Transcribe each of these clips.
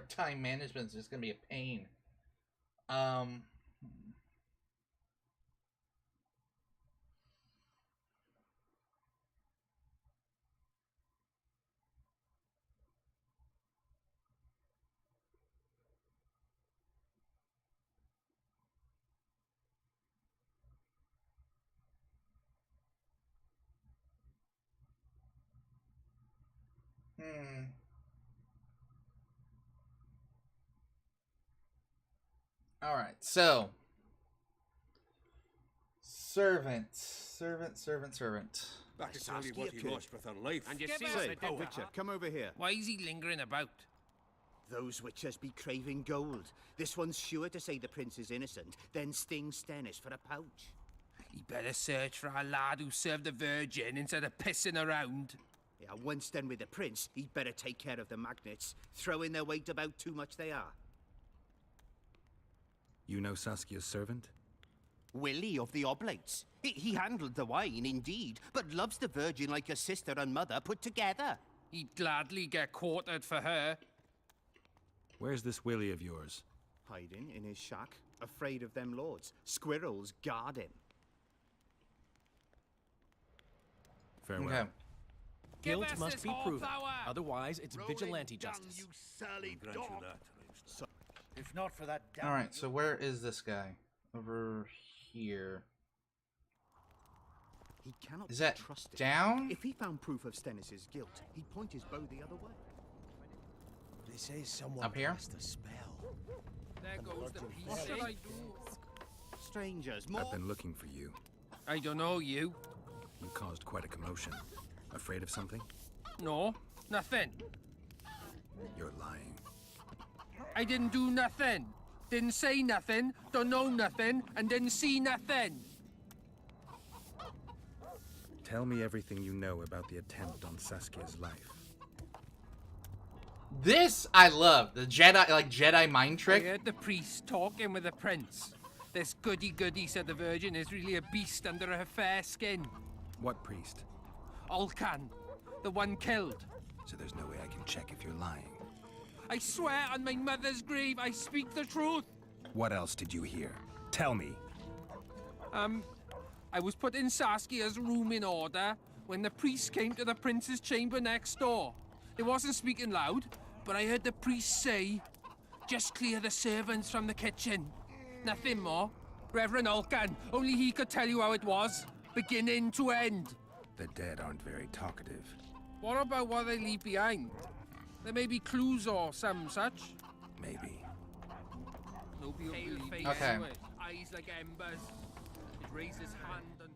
time management is just gonna be a pain. Um. All right, so servant. That is only what he lost with her life. And you see Say, Witcher, come over here. Why is he lingering about? Those witchers be craving gold. This one's sure to say the prince is innocent, then sting Stennis for a pouch. He better search for a lad who served the Virgin instead of pissing around. Yeah, once done with the prince, he'd better take care of the magnets, throwing their weight about too much they are. You know Saskia's servant? Willie of the Oblates. He handled the wine, indeed, but loves the Virgin like a sister and mother put together. He'd gladly get quartered for her. Where's this Willie of yours? Hiding in his shack, afraid of them lords. Squirrels guard him. Farewell. Okay. Guilt Give us must this be whole proven. flower. Otherwise, it's vigilante justice. You Sally Grant dog. you that. If not for that damn... All right. So where is this guy? Over here. He cannot Is be that trusted. down? If he found proof of Stennis's guilt, he'd point his bow the other way. They say someone Up here? cast a spell. There goes the piece. What shall I do? Strangers, more... I've been looking for you. I don't know you. You caused quite a commotion. Afraid of something? No, nothing. You're lying. I didn't do nothing. Didn't say nothing, don't know nothing, and didn't see nothing. Tell me everything you know about the attempt on Saskia's life. This I love. The Jedi mind I trick. heard the priest talking with the prince. This goody-goody said the Virgin is really a beast under her fair skin. What priest? Alcan, the one killed. So there's no way I can check if you're lying. I swear on my mother's grave, I speak the truth. What else did you hear? Tell me. I was put in Saskia's room in order when the priest came to the prince's chamber next door. It wasn't speaking loud, but I heard the priest say, "Just clear the servants from the kitchen." Nothing more. Reverend Alcan, only he could tell you how it was, beginning to end. The dead aren't very talkative. What about what they leave behind? There may be clues or some such. Maybe. Nobody will believe Okay. anyway. Eyes like embers. It raises hand and...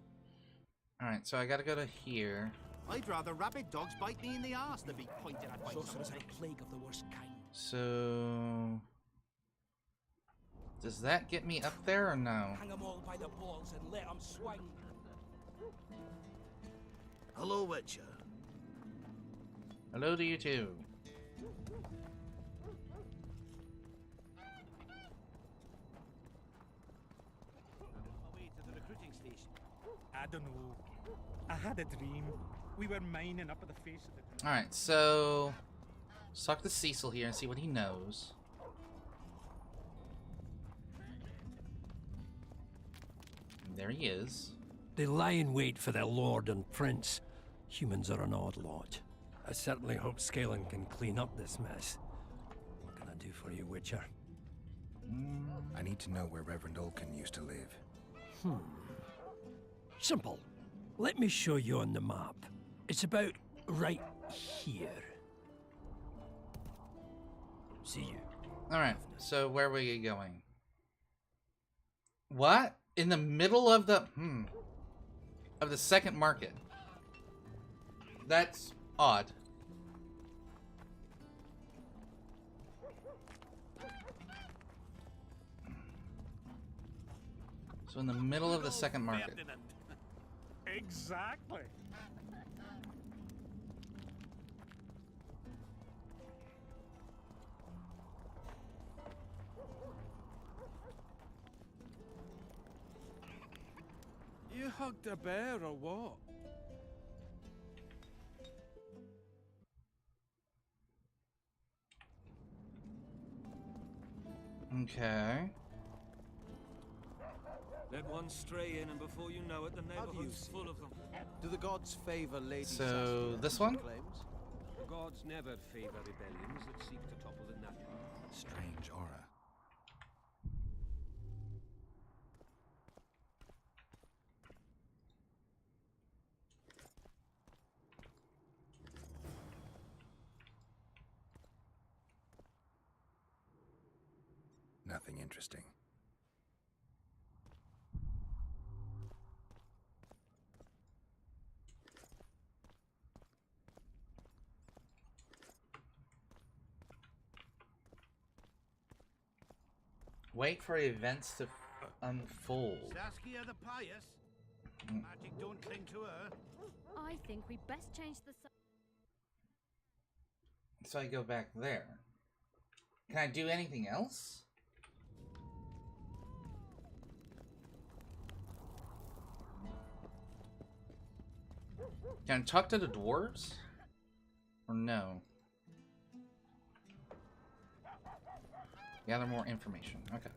All right. So I gotta go to here. I'd rather rabid dogs bite me in the arse than be pointed at by Sorcerers someone. are a plague of the worst kind. So does that get me up there or no? Hang them all by the balls and let them swing. Hello, Witcher. Hello to you too. Away to the recruiting station. I don't know. I had a dream. We were mining up at the face of the... All right. So let's talk to Cecil here and see what he knows. There he is. They lie in wait for their lord and prince. Humans are an odd lot. I certainly hope Scaling can clean up this mess. What can I do for you, Witcher? I need to know where Reverend Olkin used to live. Simple. Let me show you on the map. It's about right here. See you. All right. So where were you going? What? In the middle of the second market. That's odd. So in the middle of the second market. Exactly. You hugged a bear or what? Okay. Let one stray in, and before you know it, the neighborhood's full of them. Do the gods favor Lady So, Saskia, this one? claims? The gods never favor rebellions that seek to topple the nut. Strange aura. Nothing interesting. Wait for events to unfold. Saskia the pious? Magic don't cling to her. I think we best change the. So I go back there. Can I do anything else? Can I talk to the dwarves? Or no? Gather more information. Okay.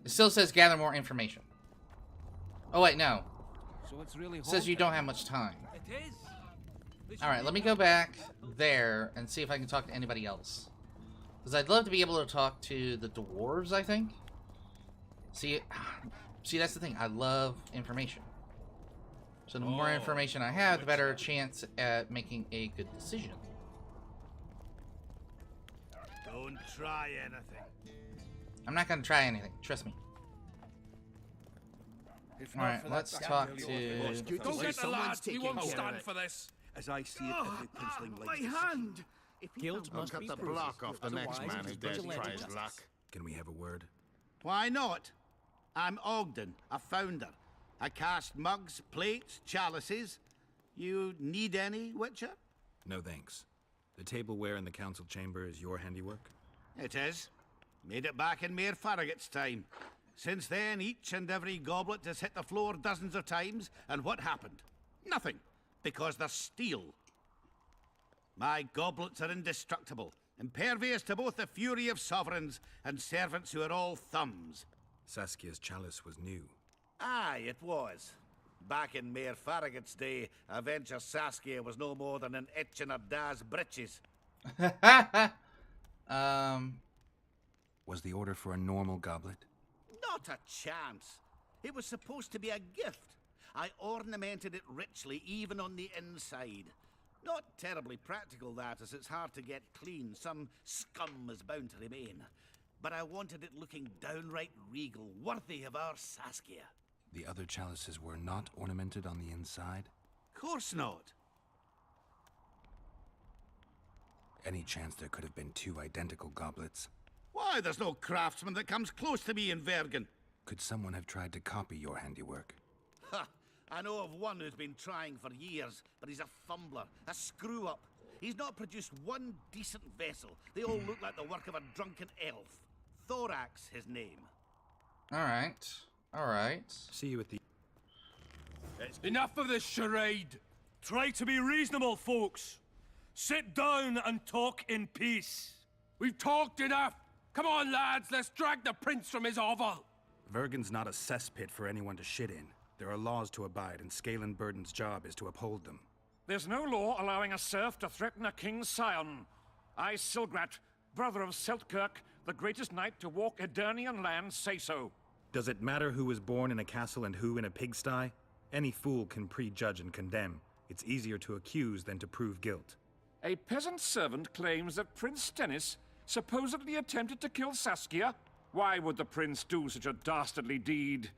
It still says gather more information. Oh wait, no. So it's really It says you don't have much time. It is. Alright, let me go back there and see if I can talk to anybody else. Because I'd love to be able to talk to the dwarves, I think. See, that's the thing. I love information. So the more information I have, the better chance at making a good decision. Don't try anything. I'm not going to try anything. Trust me. If not Alright, for let's that talk damn to... Go get the lads. We won't care stand of it. for this. As I see it, every penciling my lights hand! Guilt I'll must cut be the proved. block off the next Otherwise, man it who is dares vigilante try his justice. luck. Can we have a word? Why not? I'm Ogden, a founder. I cast mugs, plates, chalices. You need any, Witcher? No thanks. The tableware in the council chamber is your handiwork? It is. Made it back in Mayor Farragut's time. Since then, each and every goblet has hit the floor dozens of times, and what happened? Nothing, because they're steel. My goblets are indestructible, impervious to both the fury of sovereigns and servants who are all thumbs. Saskia's chalice was new. Aye, it was. Back in Mayor Farragut's day, a venture Saskia was no more than an itch in her da's britches. Was the order for a normal goblet? Not a chance. It was supposed to be a gift. I ornamented it richly, even on the inside. Not terribly practical, that, as it's hard to get clean. Some scum is bound to remain. But I wanted it looking downright regal, worthy of our Saskia. The other chalices were not ornamented on the inside? Course not. Any chance there could have been two identical goblets? Why, there's no craftsman that comes close to me in Vergen. Could someone have tried to copy your handiwork? Ha! I know of one who's been trying for years, but he's a fumbler, a screw-up. He's not produced one decent vessel. They all look like the work of a drunken elf. Thorax, his name. Alright. Alright. See you at the... Enough of this charade. Try to be reasonable, folks. Sit down and talk in peace. We've talked enough. Come on, lads. Let's drag the prince from his hovel. Vergen's not a cesspit for anyone to shit in. There are laws to abide, and Scalen Burden's job is to uphold them. There's no law allowing a serf to threaten a king's scion. I, Silgrat, brother of Seltkirk, the greatest knight to walk Edirnian land, say so. Does it matter who was born in a castle and who in a pigsty? Any fool can prejudge and condemn. It's easier to accuse than to prove guilt. A peasant servant claims that Prince Stennis supposedly attempted to kill Saskia. Why would the prince do such a dastardly deed?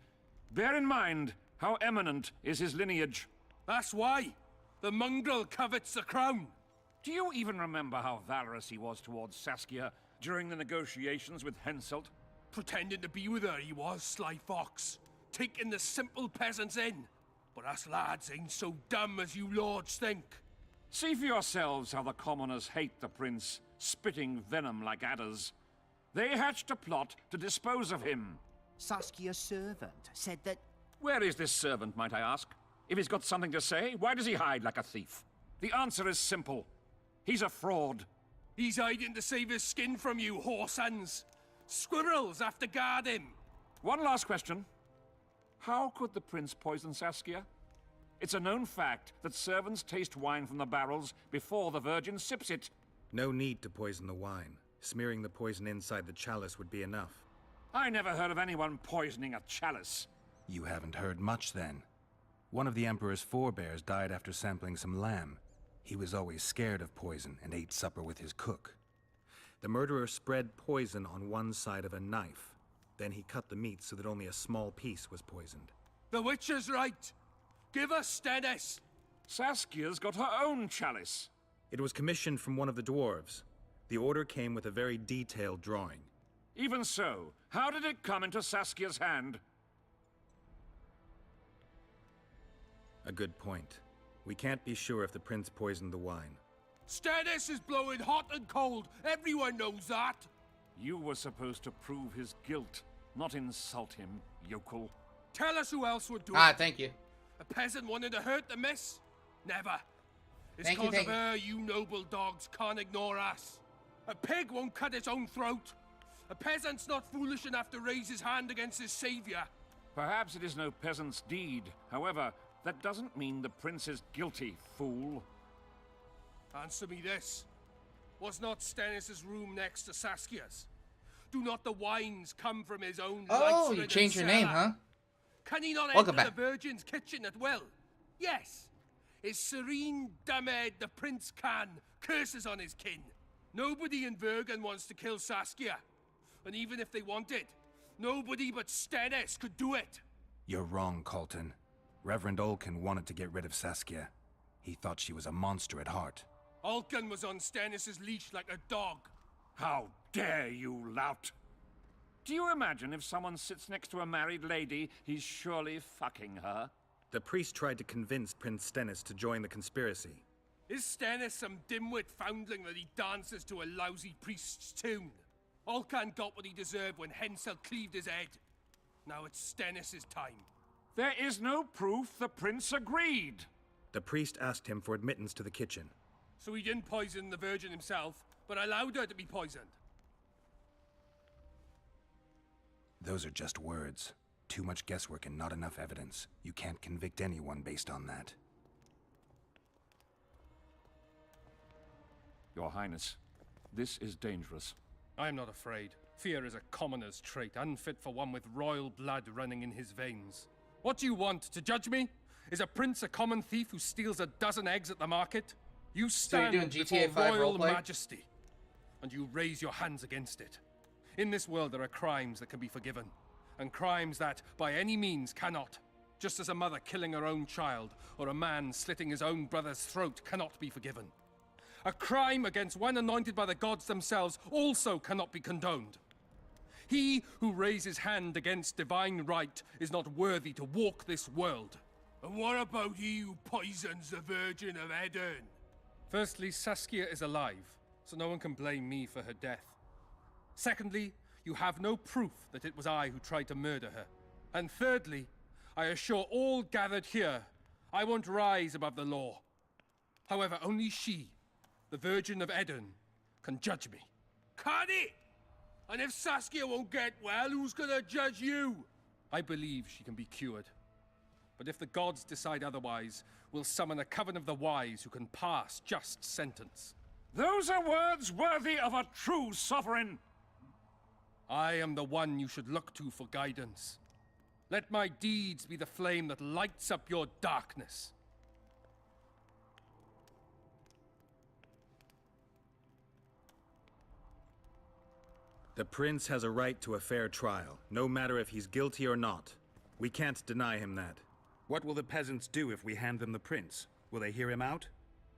Bear in mind how eminent is his lineage. That's why. The mongrel covets the crown. Do you even remember how valorous he was towards Saskia during the negotiations with Henselt? Pretending to be with her, he was, sly fox. Taking the simple peasants in. But us lads ain't so dumb as you lords think. See for yourselves how the commoners hate the prince, spitting venom like adders. They hatched a plot to dispose of him. Saskia's servant said that... Where is this servant, might I ask? If he's got something to say, why does he hide like a thief? The answer is simple. He's a fraud. He's hiding to save his skin from you, whoresons. Squirrels have to guard him. One last question. How could the prince poison Saskia? It's a known fact that servants taste wine from the barrels before the Virgin sips it. No need to poison the wine. Smearing the poison inside the chalice would be enough. I never heard of anyone poisoning a chalice. You haven't heard much, then. One of the Emperor's forebears died after sampling some lamb. He was always scared of poison and ate supper with his cook. The murderer spread poison on one side of a knife. Then he cut the meat so that only a small piece was poisoned. The Witcher's right. Give us Stennis. Saskia's got her own chalice. It was commissioned from one of the dwarves. The order came with a very detailed drawing. Even so, how did it come into Saskia's hand? A good point. We can't be sure if the prince poisoned the wine. Stennis is blowing hot and cold. Everyone knows that. You were supposed to prove his guilt, not insult him, yokel. Tell us who else would do Ah, it. thank you. A peasant wanted to hurt the miss? Never. It's Thank you, because of thank her you noble dogs can't ignore us. A pig won't cut its own throat. A peasant's not foolish enough to raise his hand against his savior. Perhaps it is no peasant's deed. However, that doesn't mean the prince is guilty, fool. Answer me this. Was not Stennis's room next to Saskia's? Do not the wines come from his own Oh, lights you ridden changed your name, cellar? huh? Can he not Welcome enter back. the Virgin's kitchen at will? Yes. His serene dumbhead, the prince can, curses on his kin. Nobody in Bergen wants to kill Saskia. And even if they wanted, nobody but Stennis could do it. You're wrong, Colton. Reverend Olkin wanted to get rid of Saskia. He thought she was a monster at heart. Alkan was on Stennis's leash like a dog. How dare you, lout! Do you imagine if someone sits next to a married lady, he's surely fucking her? The priest tried to convince Prince Stennis to join the conspiracy. Is Stennis some dimwit foundling that he dances to a lousy priest's tune? Alkan got what he deserved when Hensel cleaved his head. Now it's Stennis's time. There is no proof the prince agreed. The priest asked him for admittance to the kitchen. So he didn't poison the Virgin himself, but allowed her to be poisoned. Those are just words. Too much guesswork and not enough evidence. You can't convict anyone based on that. Your Highness, this is dangerous. I am not afraid. Fear is a commoner's trait, unfit for one with royal blood running in his veins. What do you want, to judge me? Is a prince a common thief who steals a dozen eggs at the market? You stand doing GTA before 5 royal roleplay? majesty, and you raise your hands against it. In this world there are crimes that can be forgiven, and crimes that, by any means, cannot. Just as a mother killing her own child, or a man slitting his own brother's throat cannot be forgiven. A crime against one anointed by the gods themselves also cannot be condoned. He who raises hand against divine right is not worthy to walk this world. And what about he who poisons the Virgin of Edern? Firstly, Saskia is alive, so no one can blame me for her death. Secondly, you have no proof that it was I who tried to murder her. And thirdly, I assure all gathered here, I won't rise above the law. However, only she, the Virgin of Edern, can judge me. Can he? And if Saskia won't get well, who's gonna judge you? I believe she can be cured. But if the gods decide otherwise, we'll summon a coven of the wise who can pass just sentence. Those are words worthy of a true sovereign. I am the one you should look to for guidance. Let my deeds be the flame that lights up your darkness. The prince has a right to a fair trial, no matter if he's guilty or not. We can't deny him that. What will the peasants do if we hand them the prince? Will they hear him out?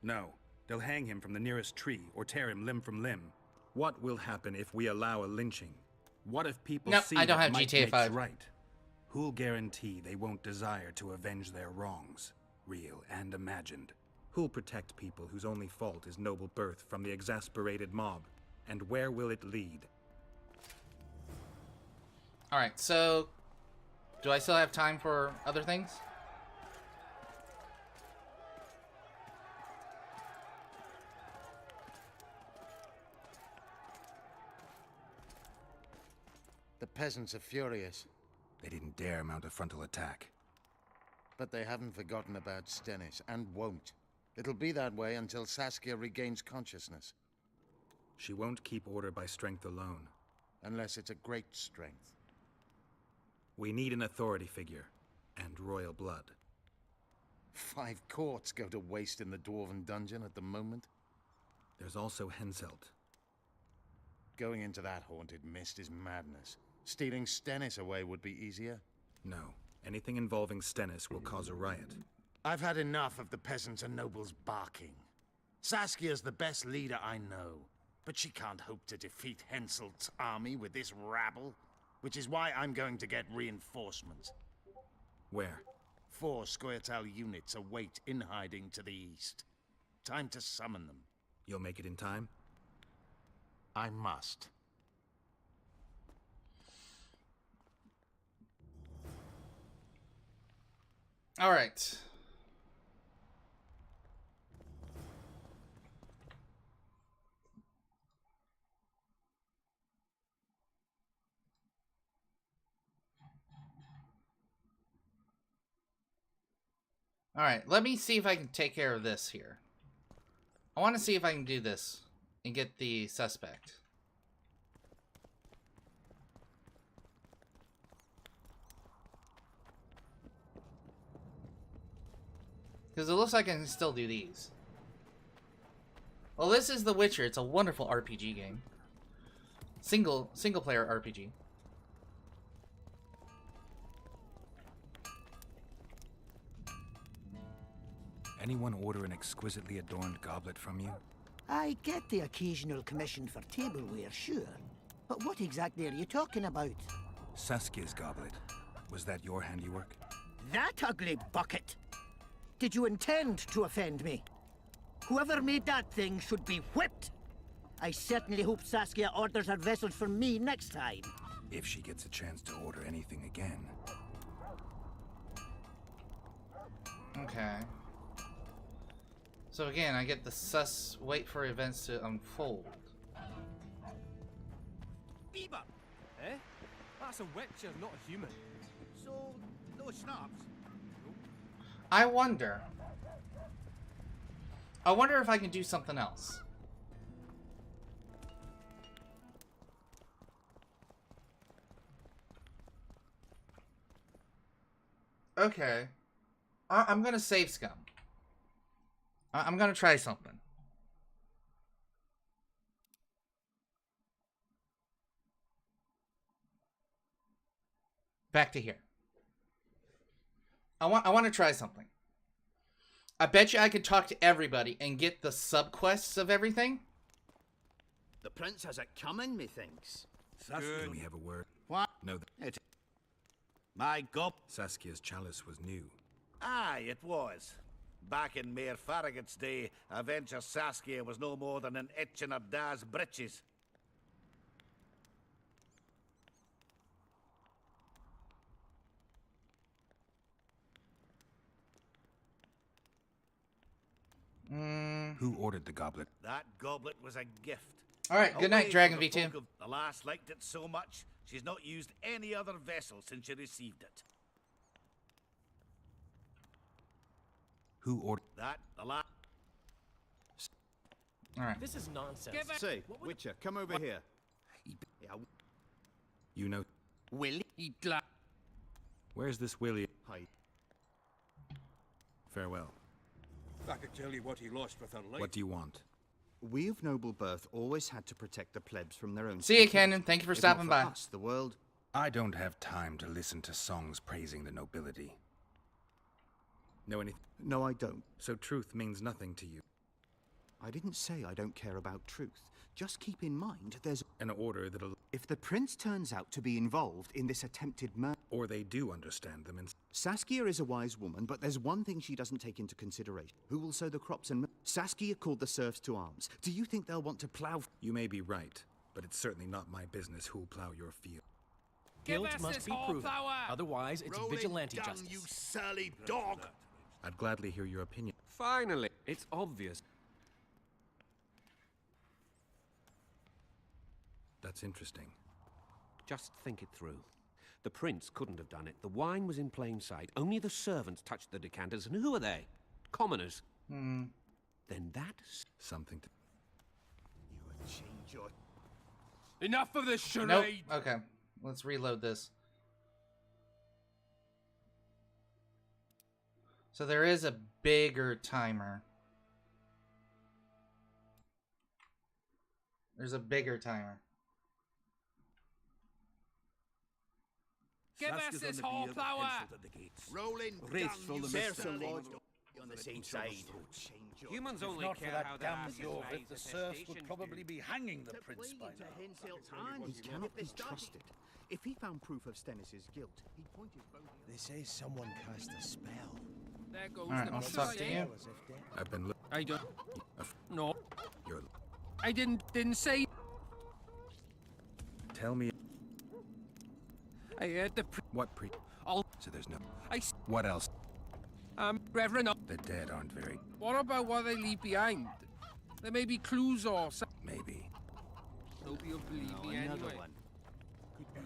No. They'll hang him from the nearest tree or tear him limb from limb. What will happen if we allow a lynching? What if people No, see I don't what have might GTA makes 5. right? Who'll guarantee they won't desire to avenge their wrongs, real and imagined? Who'll protect people whose only fault is noble birth from the exasperated mob? And where will it lead? Alright, so... do I still have time for other things? The peasants are furious. They didn't dare mount a frontal attack. But they haven't forgotten about Stennis, and won't. It'll be that way until Saskia regains consciousness. She won't keep order by strength alone. Unless it's a great strength. We need an authority figure, and royal blood. 5 courts go to waste in the Dwarven dungeon at the moment. There's also Henselt. Going into that haunted mist is madness. Stealing Stennis away would be easier. No. Anything involving Stennis will cause a riot. I've had enough of the peasants and nobles barking. Saskia's the best leader I know, but she can't hope to defeat Henselt's army with this rabble, which is why I'm going to get reinforcements. Where? 4 Scoia'tael units await in hiding to the east. Time to summon them. You'll make it in time? I must. All right. All right, let me see if I can take care of this here. I want to see if I can do this and get the suspect. Because it looks like I can still do these. Well, this is The Witcher. It's a wonderful RPG game. Single player RPG. Anyone order an exquisitely adorned goblet from you? I get the occasional commission for tableware, sure. But what exactly are you talking about? Saskia's goblet. Was that your handiwork? That ugly bucket! Did you intend to offend me? Whoever made that thing should be whipped! I certainly hope Saskia orders her vessels for me next time. If she gets a chance to order anything again. Okay. So again, I get the wait for events to unfold. Beaver! Eh? That's a witcher, not a human. So, no schnapps? I wonder if I can do something else. Okay. I'm gonna save scum. I'm gonna try something. Back to here. I want to try something. I bet you I could talk to everybody and get the subquests of everything. The prince has it coming, methinks. Can we have a word? What? No. My gob. Saskia's chalice was new. Aye, it was. Back in Mayor Farragut's day, Avenger Saskia was no more than an itch in her da's britches. Who ordered the goblet? That goblet was a gift. All right, good night, Dragon V2. The lass liked it so much, she's not used any other vessel since she received it. Who ordered that? The lass. All right. This is nonsense. Say, Witcher, come over here. You know. Willie? Where's this Willie? Hi. Farewell. I could tell you what he lost with her life. What do you want? We of noble birth always had to protect the plebs from their own. See you, Cannon. Thank you for stopping by. Us, the world. I don't have time to listen to songs praising the nobility. Know anything? No, I don't. So truth means nothing to you. I didn't say I don't care about truth. Just keep in mind, there's an order that'll... If the prince turns out to be involved in this attempted murder... Or they do understand them and... Saskia is a wise woman, but there's one thing she doesn't take into consideration. Who will sow the crops and... Saskia called the serfs to arms. Do you think they'll want to plough... You may be right, but it's certainly not my business who'll plough your field. Guilt must be proven. Otherwise, it's vigilante down, justice. You surly dog! I'd gladly hear your opinion. Finally, it's obvious. That's interesting. Just think it through. The prince couldn't have done it. The wine was in plain sight. Only the servants touched the decanters, and who are they? Commoners. Hmm. Then that's something to... You would change your... Enough of this charade! Nope. Okay, let's reload this. So there is a bigger timer. There's a bigger timer. Give us this whole flower! Rolling Graceful down, the you Mr. Lord sterling. on the same side. humans only Not for care that how their damn asses Yorvith, raise the the serfs would cetaceans probably do. be hanging the prince by now. He cannot be trusted. If he found proof of Stennis' guilt, he'd point his bow. They say someone cast a spell. There goes Alright, the let's talk to you. I've been I don't... No. You're... I didn't say... Tell me... I heard the What pre... I'll... So there's no... I... What else? Reverend... The dead aren't very... What about what they leave behind? There may be clues or something. Maybe. Nobody will believe me anyway. Could be.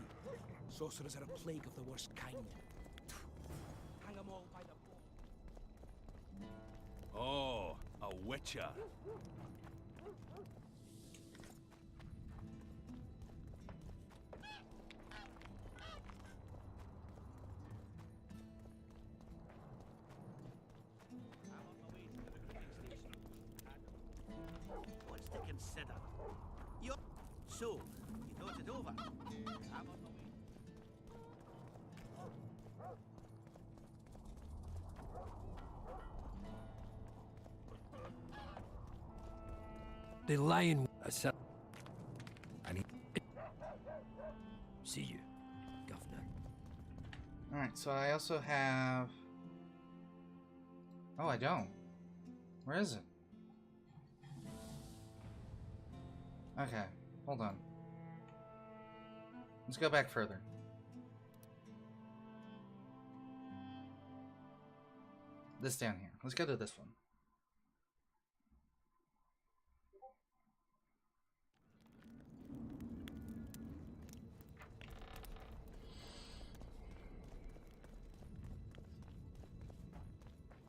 Sorcerers are a plague of the worst kind. Hang them all by the... Oh, a witcher. What's to consider? So, you thought it over? I'm on my way. The lion... I need... See you, Governor. Alright, so I also have... Oh, I don't. Where is it? Okay, hold on. Let's go back further. This down here. Let's go to this one.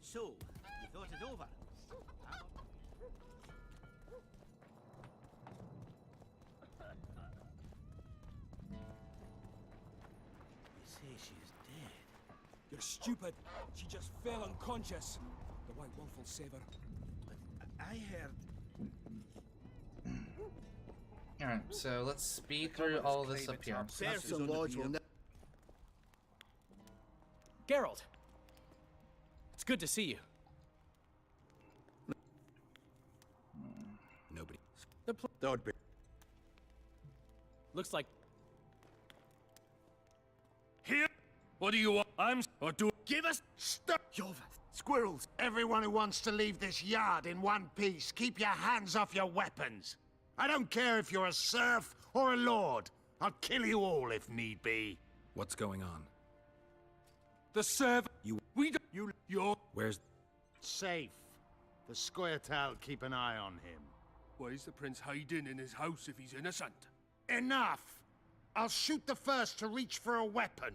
So, you thought it over? They say she's dead. You're stupid. She just fell unconscious. The White Wolf will save her. I heard... Alright, so let's speed through all of this up here. Serfs and lords will never... Geralt! It's good to see you. Nobody. The Looks like... Here? What do you want? Or do... Give us... Stop! Yorvith. Squirrels. Everyone who wants to leave this yard in one piece, keep your hands off your weapons. I don't care if you're a serf or a lord. I'll kill you all if need be. What's going on? The servant... You... We don't... You're... Where's... Safe. The Squirt'll keep an eye on him. Why is the prince hiding in his house if he's innocent? Enough! I'll shoot the first to reach for a weapon.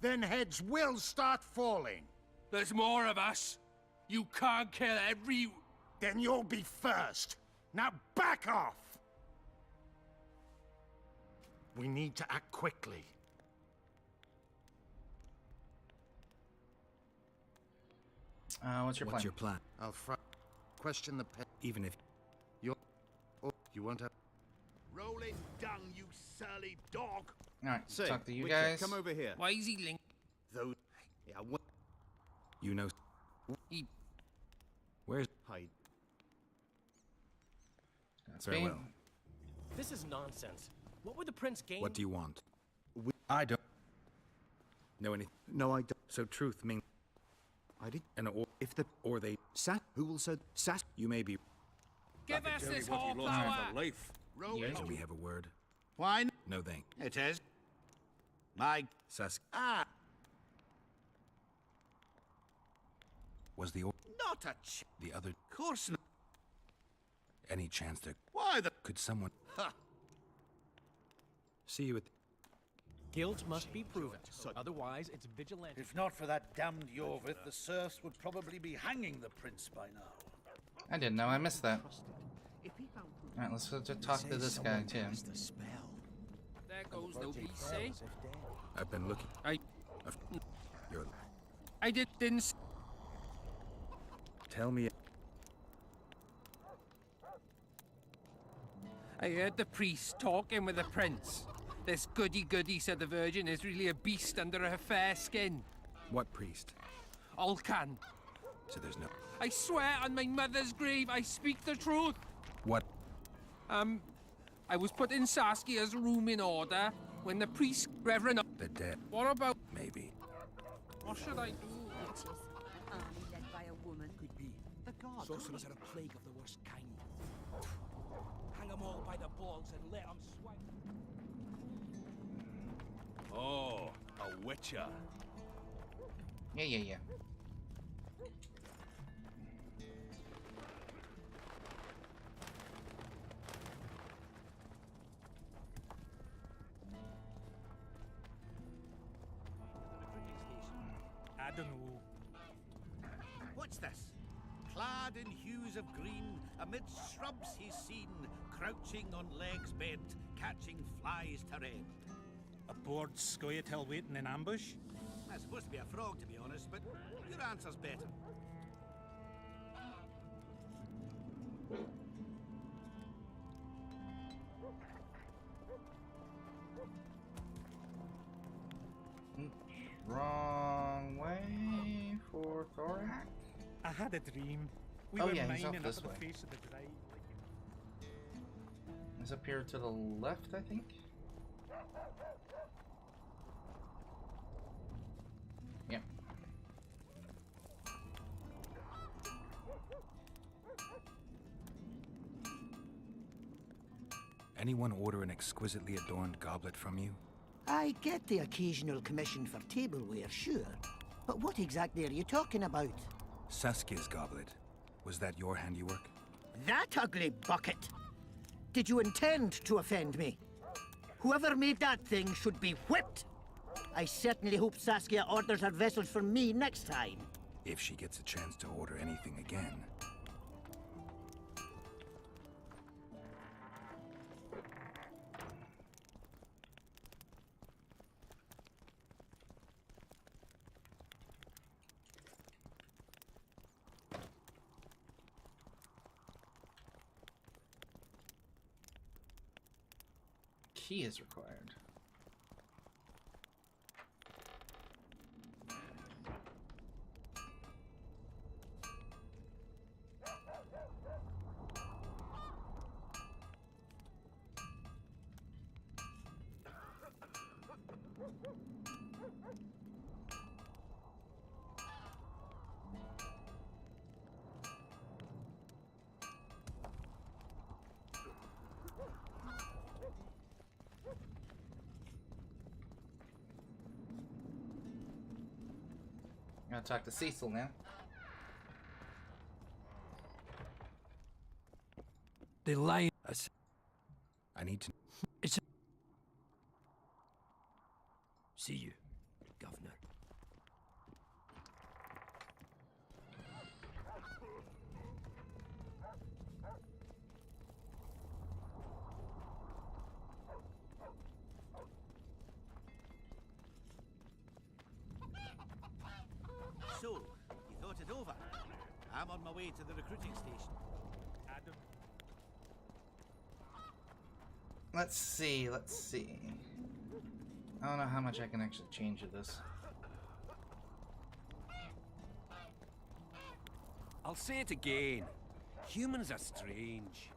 Then heads will start falling. There's more of us. You can't kill every... Then you'll be first. Now back off! We need to act quickly. What's your plan? What's your plan? I'll question the pet. Even if... You won't have... Rolling dung, you surly dog! Alright, Say, talk to you Witcher, guys. come over here. Why is he linked? Though... Yeah, what... You know... He... Where's... Hide. That's Very me. well. This is nonsense. What would the prince gain? What do you want? I don't... know anything. No, I don't. So truth means... I did. And or... If the... Or they... Sat... Who will say... Sat... You may be... Give us this whole flower! Life. Rolling. Do we have a word? Why? No thank. It is. My... Sask... Ah! Was the... Not a ch... The other... Course not. Any chance to... Why the... Could someone... Ha! See you at... Guilt must be proven. Otherwise, it's vigilante. If not for that damned Yorvith, the serfs would probably be hanging the prince by now. I didn't know. I missed that. Alright, let's go talk to this guy too. There goes no peace, eh? I've been looking. I didn't. Tell me. I heard the priest talking with the prince. This goody-goody said the Virgin is really a beast under her fair skin. What priest? Olcan. So there's no... I swear on my mother's grave, I speak the truth. What? I was put in Saskia's room in order when the priest, Reverend... They're dead. What about... Maybe. What should I do? Witches. An army led by a woman. Could be. The gods. Sorcerers are a plague of the worst kind. Hang them all by the balls and let them swing. Oh, a witcher. Yeah. I don't know. What's this? Clad in hues of green, amidst shrubs he's seen, crouching on legs bent, catching flies to rend. A bored scoia'tail waiting in ambush? That's supposed to be a frog, to be honest, but your answer's better. Wrong way for Thorak? I had a dream. We Oh, were yeah, he's off mining this up the way. face of the drive. It's up here to the left, I think. Yep. Anyone order an exquisitely adorned goblet from you? I get the occasional commission for tableware, sure. But what exactly are you talking about? Saskia's goblet. Was that your handiwork? That ugly bucket! Did you intend to offend me? Whoever made that thing should be whipped! I certainly hope Saskia orders her vessels from me next time. If she gets a chance to order anything again. Key is required. I'm gonna talk to Cecil now. They lie. I need to... It's a... See you, Governor. So, you thought it over? I'm on my way to the recruiting station. Adam. Let's see. I don't know how much I can actually change of this. I'll say it again. Humans are strange.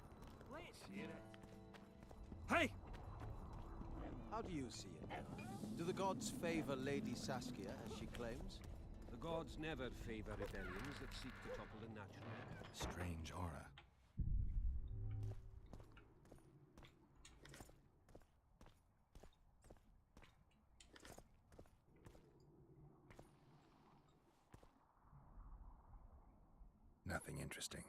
Let's hear it. Hey! How do you see it? Do the gods favor Lady Saskia, as she claims? The gods never favor rebellions that seek to topple the natural. Strange aura. Nothing interesting.